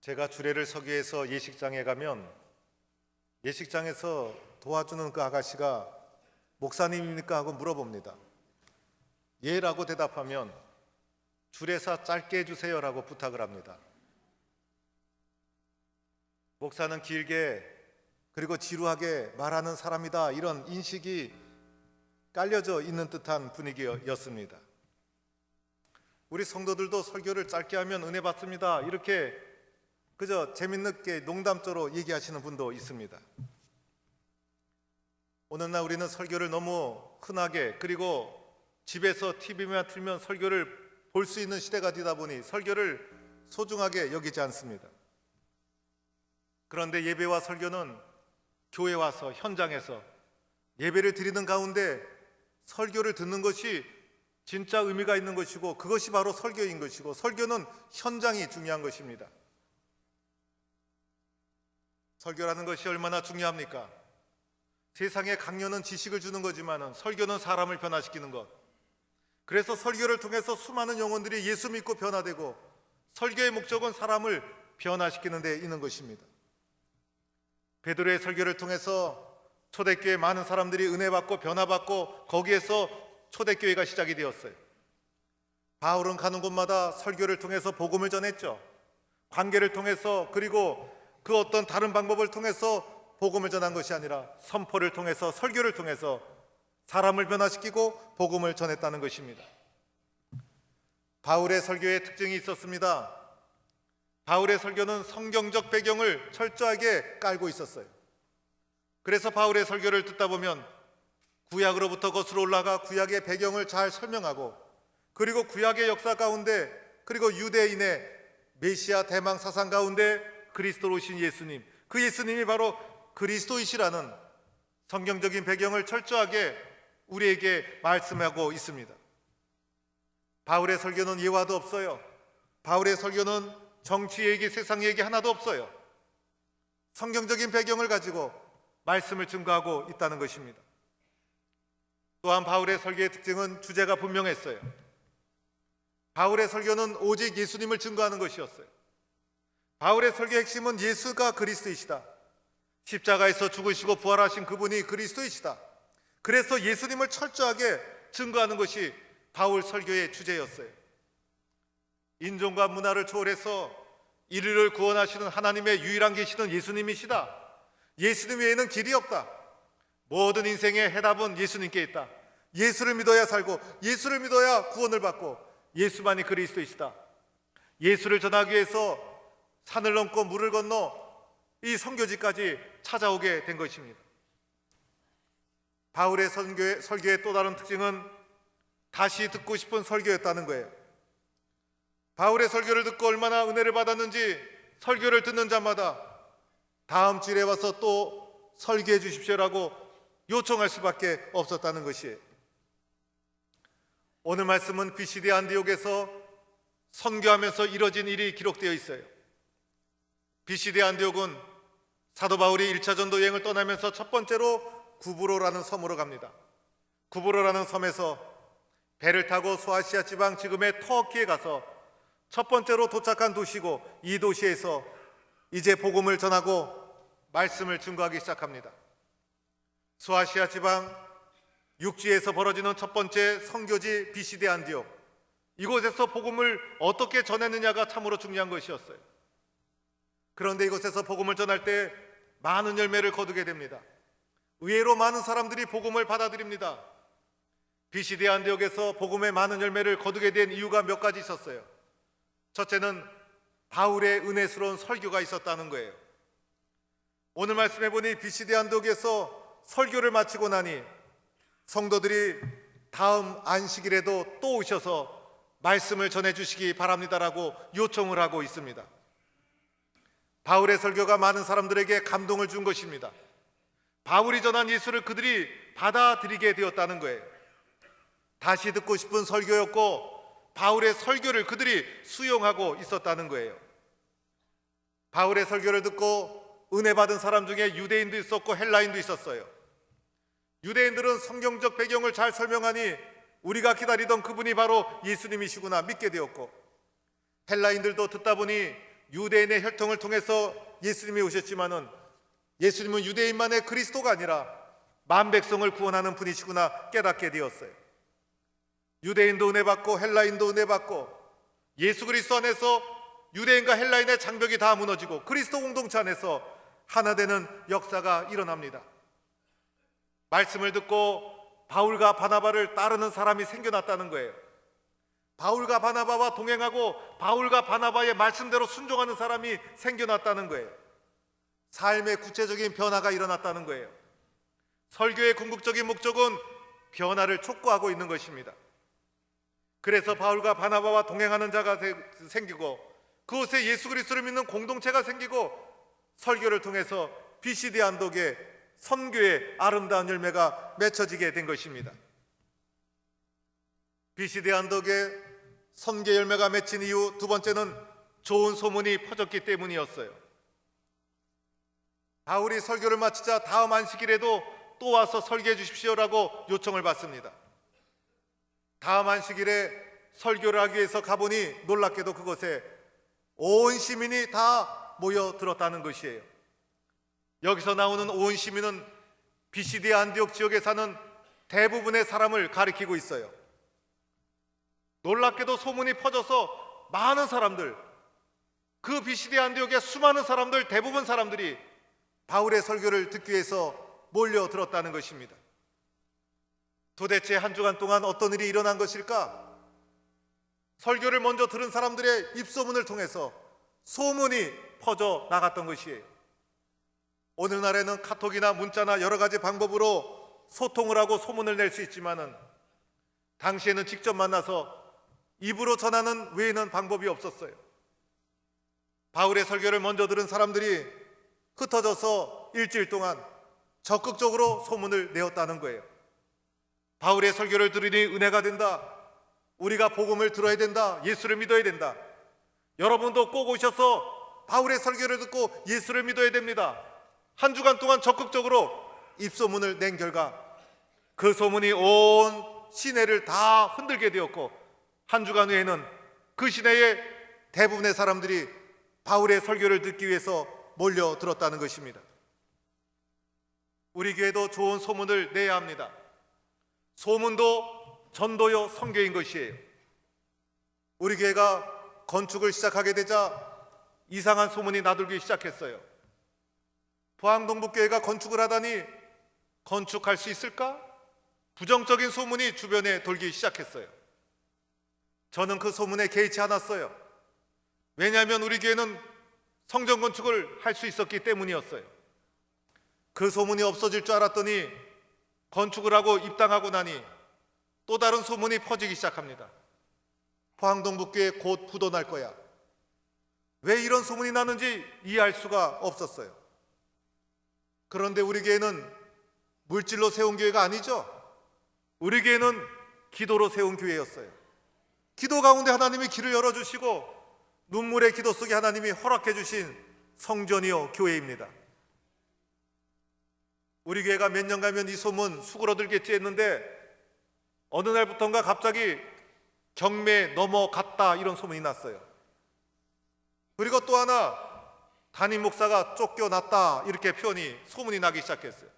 제가 주례를 서기 위해서 예식장에 가면 예식장에서 도와주는 그 아가씨가 목사님입니까? 하고 물어봅니다. 예라고 대답하면 주례사 짧게 해주세요라고 부탁을 합니다. 목사는 길게 그리고 지루하게 말하는 사람이다, 이런 인식이 깔려져 있는 듯한 분위기였습니다. 우리 성도들도 설교를 짧게 하면 은혜 받습니다, 이렇게 그저 재밌게 농담조로 얘기하시는 분도 있습니다. 오늘날 우리는 설교를 너무 흔하게, 그리고 집에서 TV만 틀면 설교를 볼 수 있는 시대가 되다 보니 설교를 소중하게 여기지 않습니다. 그런데 예배와 설교는 교회 와서 현장에서 예배를 드리는 가운데 설교를 듣는 것이 진짜 의미가 있는 것이고, 그것이 바로 설교인 것이고, 설교는 현장이 중요한 것입니다. 설교라는 것이 얼마나 중요합니까? 세상에 강연은 지식을 주는 거지만 설교는 사람을 변화시키는 것. 그래서 설교를 통해서 수많은 영혼들이 예수 믿고 변화되고, 설교의 목적은 사람을 변화시키는 데 있는 것입니다. 베드로의 설교를 통해서 초대교회 많은 사람들이 은혜받고 변화받고, 거기에서 초대교회가 시작이 되었어요. 바울은 가는 곳마다 설교를 통해서 복음을 전했죠. 관계를 통해서, 그리고 그 어떤 다른 방법을 통해서 복음을 전한 것이 아니라 선포를 통해서, 설교를 통해서 사람을 변화시키고 복음을 전했다는 것입니다. 바울의 설교에 특징이 있었습니다. 바울의 설교는 성경적 배경을 철저하게 깔고 있었어요. 그래서 바울의 설교를 듣다 보면 구약으로부터 거슬러 올라가 구약의 배경을 잘 설명하고, 그리고 구약의 역사 가운데, 그리고 유대인의 메시아 대망 사상 가운데 그리스도로 오신 예수님, 그 예수님이 바로 그리스도이시라는 성경적인 배경을 철저하게 우리에게 말씀하고 있습니다. 바울의 설교는 예화도 없어요. 바울의 설교는 정치 얘기, 세상 얘기 하나도 없어요. 성경적인 배경을 가지고 말씀을 증거하고 있다는 것입니다. 또한 바울의 설교의 특징은 주제가 분명했어요. 바울의 설교는 오직 예수님을 증거하는 것이었어요. 바울의 설교의 핵심은 예수가 그리스도이시다, 십자가에서 죽으시고 부활하신 그분이 그리스도이시다, 그래서 예수님을 철저하게 증거하는 것이 바울 설교의 주제였어요. 인종과 문화를 초월해서 인류를 구원하시는 하나님의 유일한 계시는 예수님이시다, 예수님 외에는 길이 없다, 모든 인생의 해답은 예수님께 있다, 예수를 믿어야 살고 예수를 믿어야 구원을 받고 예수만이 그리스도이시다, 예수를 전하기 위해서 산을 넘고 물을 건너 이 선교지까지 찾아오게 된 것입니다. 바울의 설교의 또 다른 특징은 다시 듣고 싶은 설교였다는 거예요. 바울의 설교를 듣고 얼마나 은혜를 받았는지 설교를 듣는 자마다 다음 주일에 와서 또 설교해 주십시오라고 요청할 수밖에 없었다는 것이에요. 오늘 말씀은 비시디 안디옥에서 선교하면서 이뤄진 일이 기록되어 있어요. 비시디 안디옥은 사도 바울이 1차 전도 여행을 떠나면서 첫 번째로 구브로라는 섬으로 갑니다. 구브로라는 섬에서 배를 타고 소아시아 지방, 지금의 터키에 가서 첫 번째로 도착한 도시고, 이 도시에서 이제 복음을 전하고 말씀을 증거하기 시작합니다. 소아시아 지방 육지에서 벌어지는 첫 번째 선교지 비시디 안디옥, 이곳에서 복음을 어떻게 전했느냐가 참으로 중요한 것이었어요. 그런데 이곳에서 복음을 전할 때 많은 열매를 거두게 됩니다. 의외로 많은 사람들이 복음을 받아들입니다. 비시디 안디옥에서 복음의 많은 열매를 거두게 된 이유가 몇 가지 있었어요. 첫째는 바울의 은혜스러운 설교가 있었다는 거예요. 오늘 말씀해 보니 비시디 안디옥에서 설교를 마치고 나니 성도들이 다음 안식일에도 또 오셔서 말씀을 전해주시기 바랍니다라고 요청을 하고 있습니다. 바울의 설교가 많은 사람들에게 감동을 준 것입니다. 바울이 전한 예수를 그들이 받아들이게 되었다는 거예요. 다시 듣고 싶은 설교였고, 바울의 설교를 그들이 수용하고 있었다는 거예요. 바울의 설교를 듣고 은혜 받은 사람 중에 유대인도 있었고 헬라인도 있었어요. 유대인들은 성경적 배경을 잘 설명하니 우리가 기다리던 그분이 바로 예수님이시구나 믿게 되었고, 헬라인들도 듣다 보니 유대인의 혈통을 통해서 예수님이 오셨지만은 예수님은 유대인만의 그리스도가 아니라 만백성을 구원하는 분이시구나 깨닫게 되었어요. 유대인도 은혜 받고 헬라인도 은혜 받고 예수 그리스도 안에서 유대인과 헬라인의 장벽이 다 무너지고 그리스도 공동체 안에서 하나 되는 역사가 일어납니다. 말씀을 듣고 바울과 바나바를 따르는 사람이 생겨났다는 거예요. 바울과 바나바와 동행하고 바울과 바나바의 말씀대로 순종하는 사람이 생겨났다는 거예요. 삶의 구체적인 변화가 일어났다는 거예요. 설교의 궁극적인 목적은 변화를 촉구하고 있는 것입니다. 그래서 바울과 바나바와 동행하는 자가 생기고 그곳에 예수 그리스도를 믿는 공동체가 생기고 설교를 통해서 BCD 안독의 선교의 아름다운 열매가 맺혀지게 된 것입니다. BCD 안독의 선교 열매가 맺힌 이유 두 번째는 좋은 소문이 퍼졌기 때문이었어요. 바울이 설교를 마치자 다음 안식일에도 또 와서 설교해 주십시오라고 요청을 받습니다. 다음 안식일에 설교를 하기 위해서 가보니 놀랍게도 그곳에 온 시민이 다 모여들었다는 것이에요. 여기서 나오는 온 시민은 BCD 안디옥 지역에 사는 대부분의 사람을 가리키고 있어요. 놀랍게도 소문이 퍼져서 많은 사람들, 그 BCD 안디옥의 수많은 사람들, 대부분 사람들이 바울의 설교를 듣기 위해서 몰려들었다는 것입니다. 도대체 한 주간 동안 어떤 일이 일어난 것일까? 설교를 먼저 들은 사람들의 입소문을 통해서 소문이 퍼져 나갔던 것이에요. 오늘날에는 카톡이나 문자나 여러 가지 방법으로 소통을 하고 소문을 낼 수 있지만은 당시에는 직접 만나서 입으로 전하는 외에는 방법이 없었어요. 바울의 설교를 먼저 들은 사람들이 흩어져서 일주일 동안 적극적으로 소문을 내었다는 거예요. 바울의 설교를 들으니 은혜가 된다. 우리가 복음을 들어야 된다. 예수를 믿어야 된다. 여러분도 꼭 오셔서 바울의 설교를 듣고 예수를 믿어야 됩니다. 한 주간 동안 적극적으로 입소문을 낸 결과 그 소문이 온 시내를 다 흔들게 되었고 한 주간 후에는 그 시내의 대부분의 사람들이 바울의 설교를 듣기 위해서 몰려들었다는 것입니다. 우리 교회도 좋은 소문을 내야 합니다. 소문도 전도요 선교인 것이에요. 우리 교회가 건축을 시작하게 되자 이상한 소문이 나돌기 시작했어요. 포항동북교회가 건축을 하다니 건축할 수 있을까? 부정적인 소문이 주변에 돌기 시작했어요. 저는 그 소문에 개의치 않았어요. 왜냐하면 우리 교회는 성전 건축을 할 수 있었기 때문이었어요. 그 소문이 없어질 줄 알았더니 건축을 하고 입당하고 나니 또 다른 소문이 퍼지기 시작합니다. 포항동북교회 곧 부도 날 거야. 왜 이런 소문이 나는지 이해할 수가 없었어요. 그런데 우리 교회는 물질로 세운 교회가 아니죠. 우리 교회는 기도로 세운 교회였어요. 기도 가운데 하나님이 길을 열어주시고 눈물의 기도 속에 하나님이 허락해 주신 성전이요 교회입니다. 우리 교회가 몇 년 가면 이 소문 수그러들겠지 했는데 어느 날부터인가 갑자기 경매에 넘어갔다 이런 소문이 났어요. 그리고 또 하나 담임 목사가 쫓겨났다 이렇게 표현이 소문이 나기 시작했어요.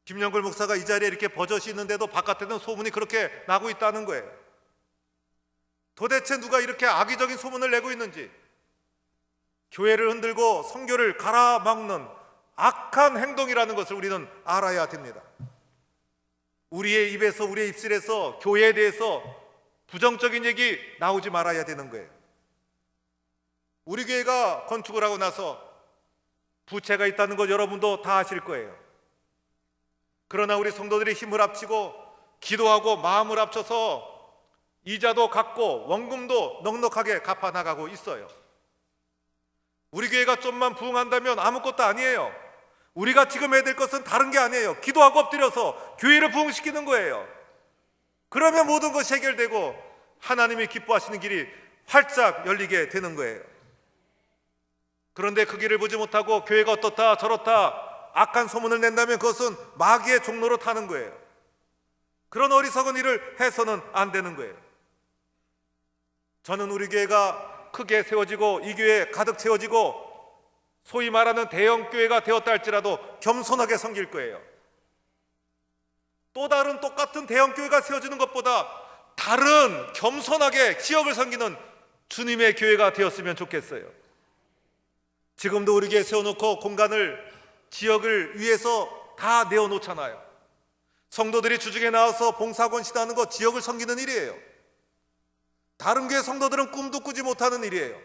김영걸 목사가 이 자리에 이렇게 버젓이 있는데도 바깥에는 소문이 그렇게 나고 있다는 거예요. 도대체 누가 이렇게 악의적인 소문을 내고 있는지, 교회를 흔들고 선교를 가라막는 악한 행동이라는 것을 우리는 알아야 됩니다. 우리의 입에서, 우리의 입술에서 교회에 대해서 부정적인 얘기 나오지 말아야 되는 거예요. 우리 교회가 건축을 하고 나서 부채가 있다는 것 여러분도 다 아실 거예요. 그러나 우리 성도들이 힘을 합치고 기도하고 마음을 합쳐서 이자도 갚고 원금도 넉넉하게 갚아나가고 있어요. 우리 교회가 좀만 부흥한다면 아무것도 아니에요. 우리가 지금 해야 될 것은 다른 게 아니에요. 기도하고 엎드려서 교회를 부흥시키는 거예요. 그러면 모든 것이 해결되고 하나님이 기뻐하시는 길이 활짝 열리게 되는 거예요. 그런데 그 길을 보지 못하고 교회가 어떻다 저렇다 악한 소문을 낸다면 그것은 마귀의 종로로 타는 거예요. 그런 어리석은 일을 해서는 안 되는 거예요. 저는 우리 교회가 크게 세워지고 이 교회 가득 채워지고 소위 말하는 대형 교회가 되었다 할지라도 겸손하게 섬길 거예요. 또 다른 똑같은 대형 교회가 세워지는 것보다 다른 겸손하게 지역을 섬기는 주님의 교회가 되었으면 좋겠어요. 지금도 우리 교회 세워놓고 공간을 지역을 위해서 다 내어놓잖아요. 성도들이 주중에 나와서 봉사권 시도하는 거 지역을 섬기는 일이에요. 다른 교회 성도들은 꿈도 꾸지 못하는 일이에요.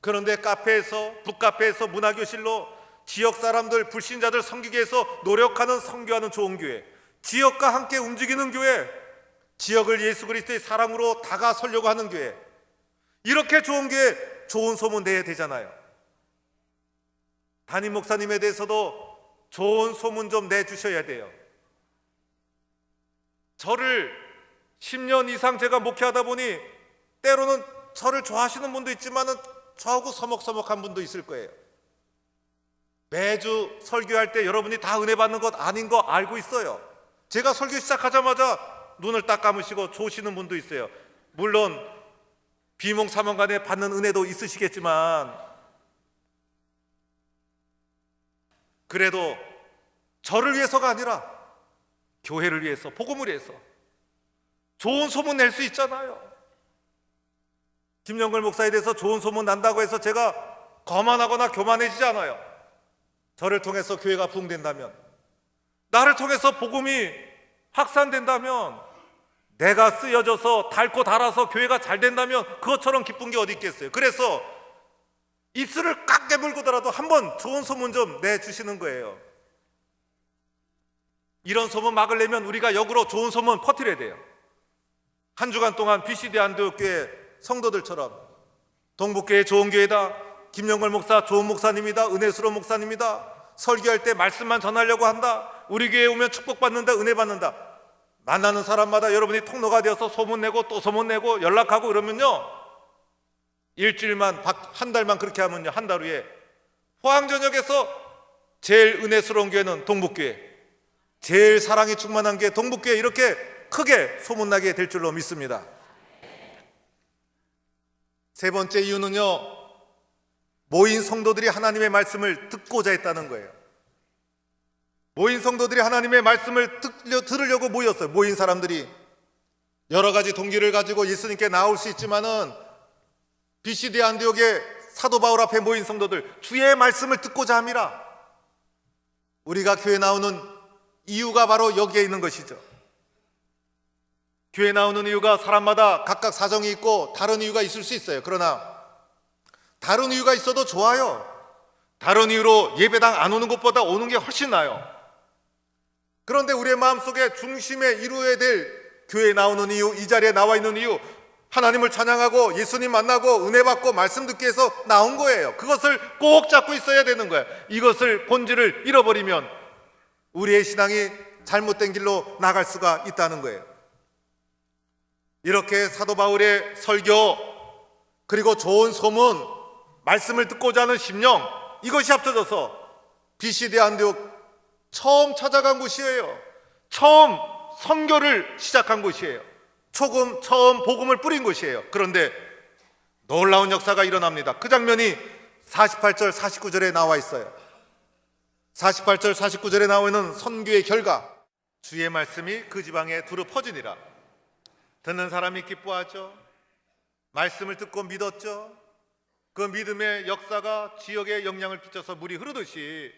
그런데 카페에서, 북카페에서 문화교실로 지역 사람들, 불신자들 섬기기 위해서 노력하는, 선교하는 좋은 교회, 지역과 함께 움직이는 교회, 지역을 예수 그리스도의 사랑으로 다가서려고 하는 교회, 이렇게 좋은 교회, 좋은 소문 내야 되잖아요. 담임 목사님에 대해서도 좋은 소문 좀 내주셔야 돼요. 저를 10년 이상 제가 목회하다 보니 때로는 저를 좋아하시는 분도 있지만은 저하고 서먹서먹한 분도 있을 거예요. 매주 설교할 때 여러분이 다 은혜 받는 것 아닌 거 알고 있어요. 제가 설교 시작하자마자 눈을 딱 감으시고 조시는 분도 있어요. 물론 비몽사몽간에 받는 은혜도 있으시겠지만 그래도 저를 위해서가 아니라 교회를 위해서, 복음을 위해서 좋은 소문 낼 수 있잖아요. 김영걸 목사에 대해서 좋은 소문 난다고 해서 제가 거만하거나 교만해지지 않아요. 저를 통해서 교회가 부흥된다면, 나를 통해서 복음이 확산된다면, 내가 쓰여져서 닳고 달아서 교회가 잘 된다면 그것처럼 기쁜 게 어디 있겠어요. 그래서 입술을 꽉 깨물고더라도 한번 좋은 소문 좀 내주시는 거예요. 이런 소문 막으려면 우리가 역으로 좋은 소문 퍼뜨려야 돼요. 한 주간 동안 BCD 안도교회 성도들처럼 동북교회 좋은 교회다, 김영걸 목사 좋은 목사님이다, 은혜스러운 목사님이다, 설교할 때 말씀만 전하려고 한다, 우리 교회에 오면 축복받는다, 은혜 받는다, 만나는 사람마다 여러분이 통로가 되어서 소문내고 또 소문내고 연락하고 그러면요, 일주일만, 한 달만 그렇게 하면요, 한 달 후에 포항전역에서 제일 은혜스러운 교회는 동북교회, 제일 사랑이 충만한 게 동북교회, 이렇게 크게 소문나게 될 줄로 믿습니다. 세 번째 이유는요, 모인 성도들이 하나님의 말씀을 듣고자 했다는 거예요. 모인 성도들이 하나님의 말씀을 들으려고 모였어요. 모인 사람들이 여러 가지 동기를 가지고 예수님께 나올 수 있지만은 BCD 안디옥의 사도 바울 앞에 모인 성도들, 주의 말씀을 듣고자 함이라. 우리가 교회 나오는 이유가 바로 여기에 있는 것이죠. 교회 나오는 이유가 사람마다 각각 사정이 있고 다른 이유가 있을 수 있어요. 그러나 다른 이유가 있어도 좋아요. 다른 이유로 예배당 안 오는 것보다 오는 게 훨씬 나아요. 그런데 우리의 마음속에 중심에 이루어야 될 교회에 나오는 이유, 이 자리에 나와 있는 이유, 하나님을 찬양하고 예수님 만나고 은혜 받고 말씀 듣기 위해서 나온 거예요. 그것을 꼭 잡고 있어야 되는 거예요. 이것을 본질을 잃어버리면 우리의 신앙이 잘못된 길로 나갈 수가 있다는 거예요. 이렇게 사도 바울의 설교, 그리고 좋은 소문, 말씀을 듣고자 하는 심령, 이것이 합쳐져서 BCD 안디옥 처음 찾아간 곳이에요. 처음 선교를 시작한 곳이에요. 처음 복음을 뿌린 곳이에요. 그런데 놀라운 역사가 일어납니다. 그 장면이 48절, 49절에 나와 있어요. 48절, 49절에 나와 있는 선교의 결과, 주의 말씀이 그 지방에 두루 퍼지니라. 듣는 사람이 기뻐하죠. 말씀을 듣고 믿었죠. 그 믿음의 역사가 지역에 영향을 끼쳐서 물이 흐르듯이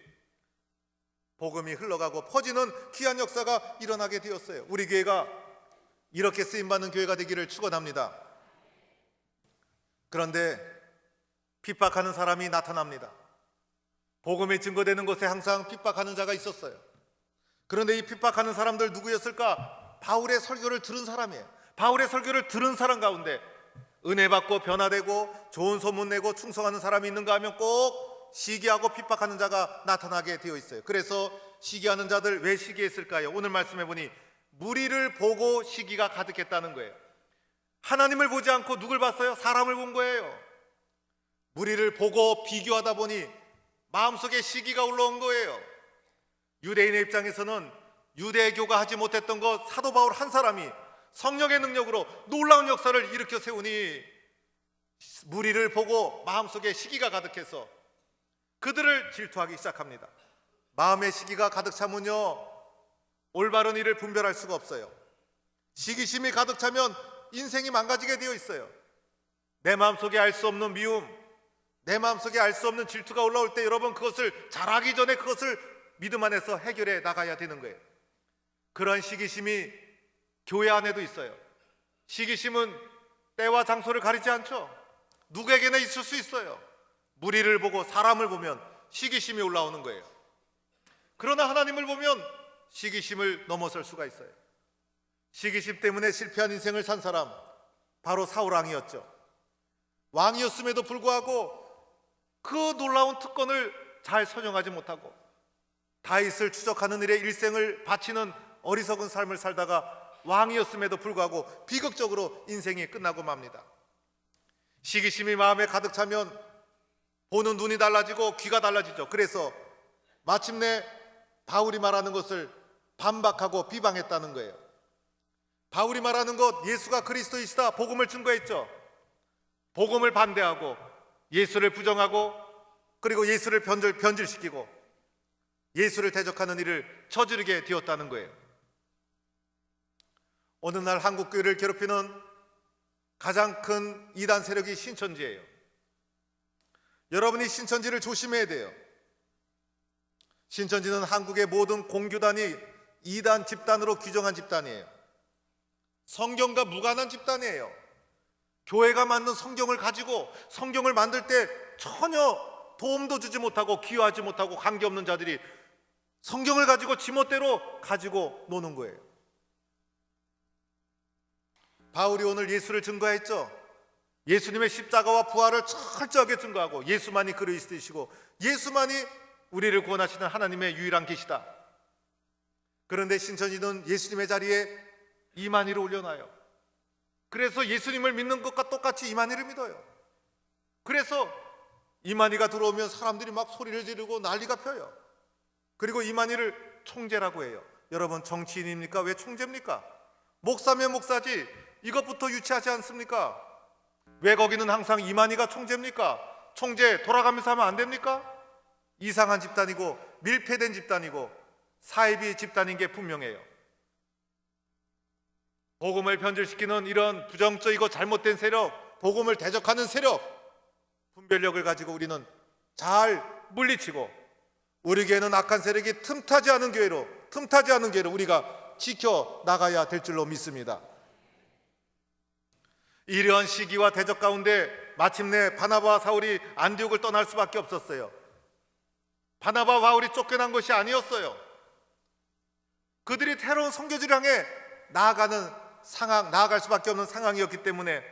복음이 흘러가고 퍼지는 귀한 역사가 일어나게 되었어요. 우리 교회가 이렇게 쓰임받는 교회가 되기를 축원합니다. 그런데 핍박하는 사람이 나타납니다. 복음이 증거되는 곳에 항상 핍박하는 자가 있었어요. 그런데 이 핍박하는 사람들 누구였을까? 바울의 설교를 들은 사람이에요. 바울의 설교를 들은 사람 가운데 은혜 받고 변화되고 좋은 소문 내고 충성하는 사람이 있는가 하면 꼭 시기하고 핍박하는 자가 나타나게 되어 있어요. 그래서 시기하는 자들 왜 시기했을까요? 오늘 말씀해 보니 무리를 보고 시기가 가득했다는 거예요. 하나님을 보지 않고 누굴 봤어요? 사람을 본 거예요. 무리를 보고 비교하다 보니 마음속에 시기가 올라온 거예요. 유대인의 입장에서는 유대교가 하지 못했던 것 사도 바울 한 사람이 성령의 능력으로 놀라운 역사를 일으켜 세우니 무리를 보고 마음속에 시기가 가득해서 그들을 질투하기 시작합니다. 마음의 시기가 가득 차면요, 올바른 일을 분별할 수가 없어요. 시기심이 가득 차면 인생이 망가지게 되어 있어요. 내 마음속에 알 수 없는 미움, 내 마음속에 알 수 없는 질투가 올라올 때 여러분, 그것을 잘하기 전에 그것을 믿음 안에서 해결해 나가야 되는 거예요. 그런 시기심이 교회 안에도 있어요. 시기심은 때와 장소를 가리지 않죠. 누구에게나 있을 수 있어요. 무리를 보고 사람을 보면 시기심이 올라오는 거예요. 그러나 하나님을 보면 시기심을 넘어설 수가 있어요. 시기심 때문에 실패한 인생을 산 사람, 바로 사울 왕이었죠. 왕이었음에도 불구하고 그 놀라운 특권을 잘 선용하지 못하고 다윗을 추적하는 일에 일생을 바치는 어리석은 삶을 살다가 왕이었음에도 불구하고 비극적으로 인생이 끝나고 맙니다. 시기심이 마음에 가득 차면 보는 눈이 달라지고 귀가 달라지죠. 그래서 마침내 바울이 말하는 것을 반박하고 비방했다는 거예요. 바울이 말하는 것, 예수가 그리스도이시다 복음을 증거했죠. 복음을 반대하고 예수를 부정하고 그리고 예수를 변질시키고 예수를 대적하는 일을 저지르게 되었다는 거예요. 어느 날 한국교회를 괴롭히는 가장 큰 이단 세력이 신천지예요. 여러분이 신천지를 조심해야 돼요. 신천지는 한국의 모든 공교단이 이단 집단으로 규정한 집단이에요. 성경과 무관한 집단이에요. 교회가 만든 성경을 가지고 성경을 만들 때 전혀 도움도 주지 못하고 기여하지 못하고 관계없는 자들이 성경을 가지고 지멋대로 가지고 노는 거예요. 바울이 오늘 예수를 증거했죠. 예수님의 십자가와 부활을 철저하게 증거하고 예수만이 그리스도이시고 예수만이 우리를 구원하시는 하나님의 유일한 계시다. 그런데 신천지는 예수님의 자리에 이만희를 올려놔요. 그래서 예수님을 믿는 것과 똑같이 이만희를 믿어요. 그래서 이만희가 들어오면 사람들이 막 소리를 지르고 난리가 펴요. 그리고 이만희를 총재라고 해요. 여러분, 정치인입니까? 왜 총재입니까? 목사면 목사지, 이것부터 유치하지 않습니까? 왜 거기는 항상 이만희가 총재입니까? 총재 돌아가면서 하면 안 됩니까? 이상한 집단이고 밀폐된 집단이고 사이비 집단인 게 분명해요. 복음을 변질시키는 이런 부정적이고 잘못된 세력, 복음을 대적하는 세력, 분별력을 가지고 우리는 잘 물리치고 우리 교회는 악한 세력이 틈타지 않은 교회로 우리가 지켜나가야 될 줄로 믿습니다. 이러한 시기와 대적 가운데 마침내 바나바와 사울이 안디옥을 떠날 수밖에 없었어요. 바나바와 바울이 쫓겨난 것이 아니었어요. 그들이 새로운 선교지를 향해 나아갈 수밖에 없는 상황이었기 때문에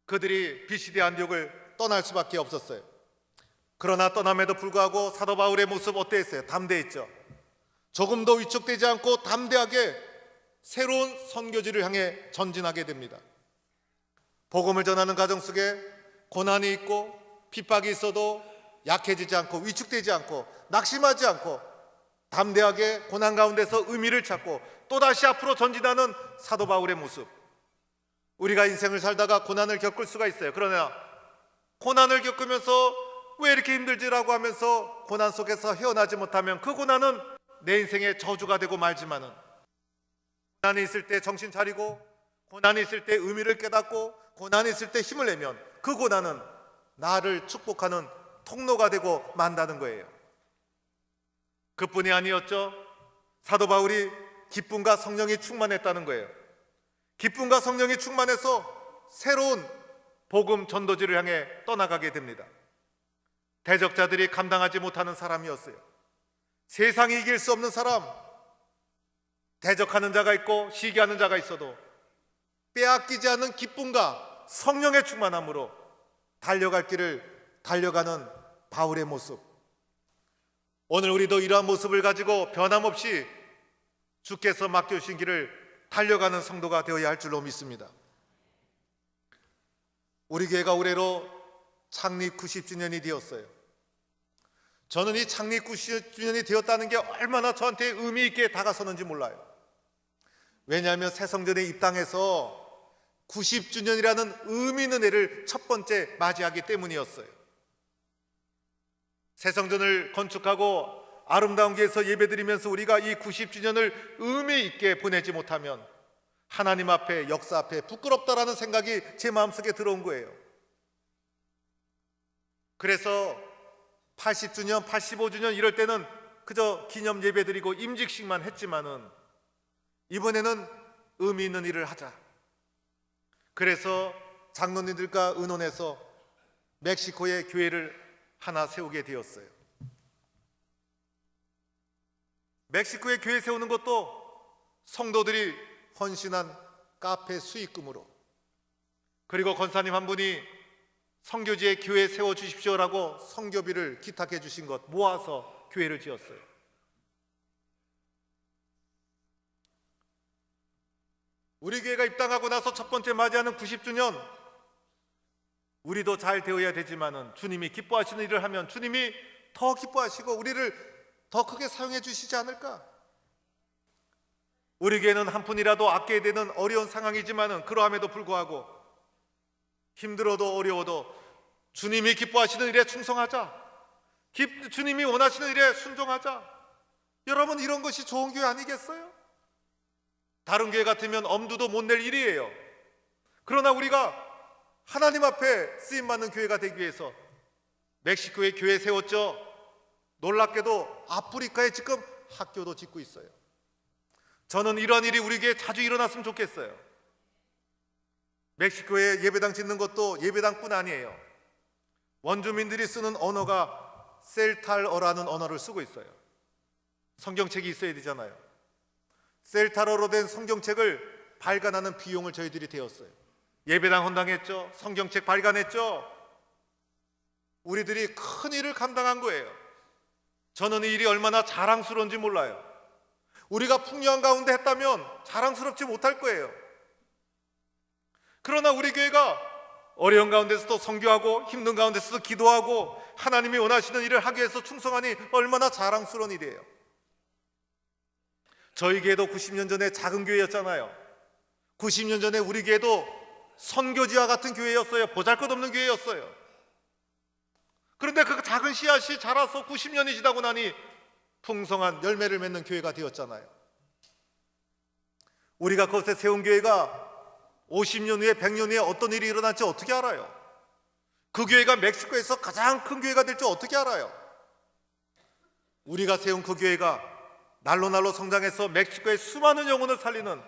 그들이 비시디 안디옥을 떠날 수밖에 없었어요. 그러나 떠남에도 불구하고 사도 바울의 모습 어땠어요? 담대했죠. 조금도 위축되지 않고 담대하게 새로운 선교지를 향해 전진하게 됩니다. 복음을 전하는 과정 속에 고난이 있고 핍박이 있어도 약해지지 않고 위축되지 않고 낙심하지 않고 담대하게 고난 가운데서 의미를 찾고 또다시 앞으로 전진하는 사도 바울의 모습. 우리가 인생을 살다가 고난을 겪을 수가 있어요. 그러나 고난을 겪으면서 왜 이렇게 힘들지라고 하면서 고난 속에서 헤어나지 못하면 그 고난은 내 인생의 저주가 되고 말지만은, 고난이 있을 때 정신 차리고 고난이 있을 때 의미를 깨닫고 고난이 있을 때 힘을 내면 그 고난은 나를 축복하는 통로가 되고 만다는 거예요. 그뿐이 아니었죠. 사도 바울이 기쁨과 성령이 충만했다는 거예요. 기쁨과 성령이 충만해서 새로운 복음 전도지를 향해 떠나가게 됩니다. 대적자들이 감당하지 못하는 사람이었어요. 세상이 이길 수 없는 사람, 대적하는 자가 있고 시기하는 자가 있어도 빼앗기지 않는 기쁨과 성령의 충만함으로 달려갈 길을 달려가는 바울의 모습. 오늘 우리도 이러한 모습을 가지고 변함없이 주께서 맡겨주신 길을 달려가는 성도가 되어야 할 줄로 믿습니다. 우리 교회가 올해로 창립 90주년이 되었어요. 저는 이 창립 90주년이 되었다는 게 얼마나 저한테 의미 있게 다가서는지 몰라요. 왜냐하면 새성전에 입당해서 90주년이라는 의미 있는 해를 첫 번째 맞이하기 때문이었어요. 새 성전을 건축하고 아름다운 교회에서 예배드리면서 우리가 이 90주년을 의미 있게 보내지 못하면 하나님 앞에, 역사 앞에 부끄럽다라는 생각이 제 마음속에 들어온 거예요. 그래서 80주년, 85주년 이럴 때는 그저 기념 예배드리고 임직식만 했지만은 이번에는 의미 있는 일을 하자. 그래서 장로님들과 의논해서 멕시코에 교회를 하나 세우게 되었어요. 멕시코에 교회 세우는 것도 성도들이 헌신한 카페 수익금으로, 그리고 권사님 한 분이 선교지에 교회 세워주십시오라고 선교비를 기탁해 주신 것 모아서 교회를 지었어요. 우리 교회가 입당하고 나서 첫 번째 맞이하는 90주년, 우리도 잘 되어야 되지만은 주님이 기뻐하시는 일을 하면 주님이 더 기뻐하시고 우리를 더 크게 사용해 주시지 않을까? 우리 교회는 한 푼이라도 아껴야 되는 어려운 상황이지만은 그러함에도 불구하고 힘들어도 어려워도 주님이 기뻐하시는 일에 충성하자, 주님이 원하시는 일에 순종하자. 여러분, 이런 것이 좋은 교회 아니겠어요? 다른 교회 같으면 엄두도 못 낼 일이에요. 그러나 우리가 하나님 앞에 쓰임받는 교회가 되기 위해서 멕시코에 교회 세웠죠. 놀랍게도 아프리카에 지금 학교도 짓고 있어요. 저는 이런 일이 우리 교회에 자주 일어났으면 좋겠어요. 멕시코에 예배당 짓는 것도 예배당뿐 아니에요. 원주민들이 쓰는 언어가 셀탈어라는 언어를 쓰고 있어요. 성경책이 있어야 되잖아요. 셀탈어로 된 성경책을 발간하는 비용을 저희들이 대었어요. 예배당 헌당했죠. 성경책 발간했죠. 우리들이 큰 일을 감당한 거예요. 저는 이 일이 얼마나 자랑스러운지 몰라요. 우리가 풍요한 가운데 했다면 자랑스럽지 못할 거예요. 그러나 우리 교회가 어려운 가운데서도 선교하고 힘든 가운데서도 기도하고 하나님이 원하시는 일을 하기 위해서 충성하니 얼마나 자랑스러운 일이에요. 저희 교회도 90년 전에 작은 교회였잖아요. 90년 전에 우리 교회도 선교지와 같은 교회였어요. 보잘것없는 교회였어요. 그런데 그 작은 씨앗이 자라서 90년이 지나고 나니 풍성한 열매를 맺는 교회가 되었잖아요. 우리가 그것에 세운 교회가 50년 후에 100년 후에 어떤 일이 일어날지 어떻게 알아요? 그 교회가 멕시코에서 가장 큰 교회가 될지 어떻게 알아요? 우리가 세운 그 교회가 날로 성장해서 멕시코의 수많은 영혼을 살리는,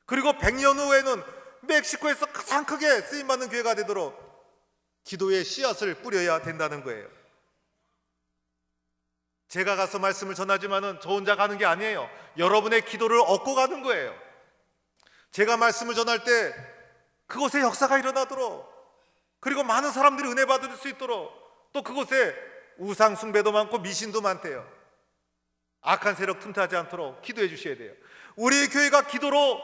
그리고 100년 후에는 멕시코에서 가장 크게 쓰임받는 교회가 되도록 기도의 씨앗을 뿌려야 된다는 거예요. 제가 가서 말씀을 전하지만은 저 혼자 가는 게 아니에요. 여러분의 기도를 얻고 가는 거예요. 제가 말씀을 전할 때 그곳에 역사가 일어나도록, 그리고 많은 사람들이 은혜 받을 수 있도록, 또 그곳에 우상 숭배도 많고 미신도 많대요. 악한 세력 틈타지 않도록 기도해 주셔야 돼요. 우리 교회가 기도로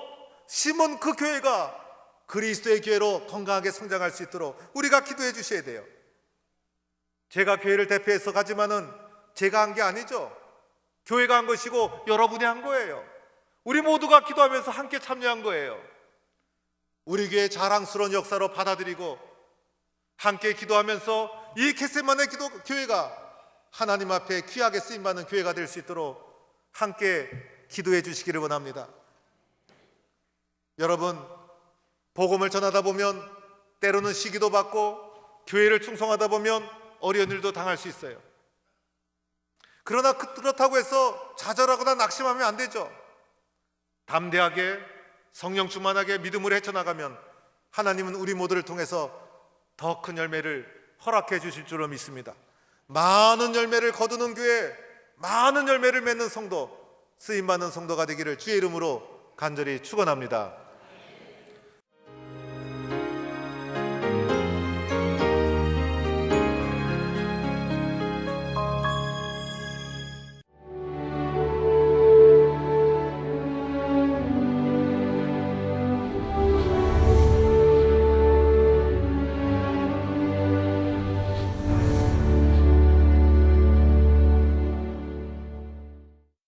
심은 그 교회가 그리스도의 교회로 건강하게 성장할 수 있도록 우리가 기도해 주셔야 돼요. 제가 교회를 대표해서 가지만은 제가 한 게 아니죠. 교회가 한 것이고 여러분이 한 거예요. 우리 모두가 기도하면서 함께 참여한 거예요. 우리 교회의 자랑스러운 역사로 받아들이고 함께 기도하면서 이 겟세마네 교회가 하나님 앞에 귀하게 쓰임받는 교회가 될 수 있도록 함께 기도해 주시기를 원합니다. 여러분, 복음을 전하다 보면 때로는 시기도 받고 교회를 충성하다 보면 어려운 일도 당할 수 있어요. 그러나 그렇다고 해서 좌절하거나 낙심하면 안 되죠. 담대하게 성령 충만하게 믿음으로 헤쳐나가면 하나님은 우리 모두를 통해서 더 큰 열매를 허락해 주실 줄로 믿습니다. 많은 열매를 거두는 교회, 많은 열매를 맺는 성도, 쓰임받는 성도가 되기를 주의 이름으로 간절히 축원합니다.